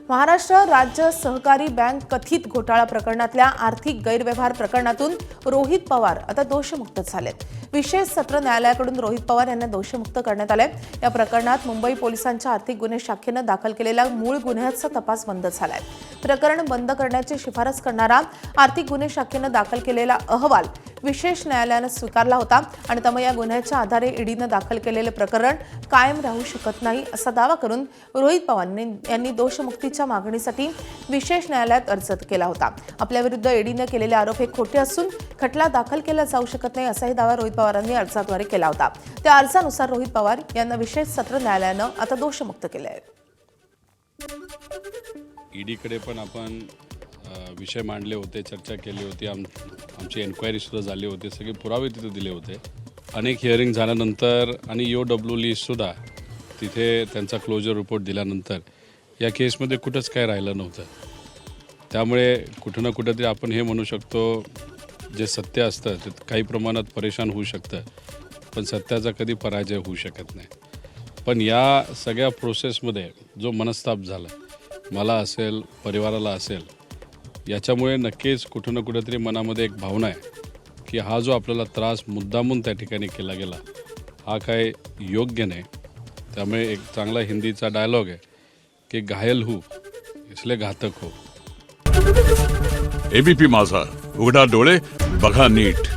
महाराष्ट्र राज्य सहकारी बँक कथित घोटाळा प्रकरणातल्या आर्थिक गैरव्यवहार प्रकरणातून रोहित पवार आता दोषमुक्त झालेत। विशेष सत्र न्यायालयाकडून रोहित पवार यांना दोषमुक्त करण्यात आले। या प्रकरणात मुंबई पोलिसांच्या आर्थिक गुन्हे शाखेने दाखल केलेला मूळ गुन्ह्याचा तपास बंद झालाय। प्रकरण बंद करण्याची शिफारस करणारा आर्थिक गुन्हे शाखेने दाखल केलेला अहवाल विशेष न्यायालयाने स्वीकारला होता आणि त्यामुळे या गुन्ह्याच्या आधारे ईडीने दाखल केलेले प्रकरण कायम राहू शकत नाही असा दावा करून रोहित पवार यांनी दोषमुक्तीच्या मागणीसाठी विशेष न्यायालयात अर्ज केला होता। आपल्या विरुद्ध ईडीने केलेले आरोप हे खोटे असून खटला दाखल केला जाऊ शकत नाही असाही दावा रोहित पवारांनी अर्जाद्वारे केला होता। त्या अर्जानुसार रोहित पवार यांना विशेष सत्र न्यायालयाने आता दोषमुक्त केले आहे। ईडीकडे पण आपण विषय मांडले होते, चर्चा केली होती, आमची एन्क्वायरी सुद्धा झाली होती, सगळे पुरावे तिथे दिले होते। अनेक हिअरिंग झाल्यानंतर आणि EOW लिस्टसुद्धा तिथे त्यांचा क्लोजर रिपोर्ट दिल्यानंतर या केसमध्ये कुठंच काय राहिलं नव्हतं। त्यामुळे कुठं ना कुठंतरी आपण हे म्हणू शकतो, जे सत्य असतं ते काही प्रमाणात परेशान होऊ शकतं, पण सत्याचा कधी पराजय होऊ शकत नाही। पण या सगळ्या प्रोसेसमध्ये जो मनस्ताप झाला, मला असेल, परिवाराला असेल, याच्यामुळे नक्कीच कुठं ना कुठंतरी मनामध्ये एक भावना आहे की हा जो आपल्याला त्रास मुद्दामून त्या ठिकाणी केला गेला हा काय योग्य नाही। त्यामुळे एक चांगला हिंदीचा डायलॉग आहे की घायल हो इसलिए घातक हो। ABP माझा, उघडा डोळे बघा नीट।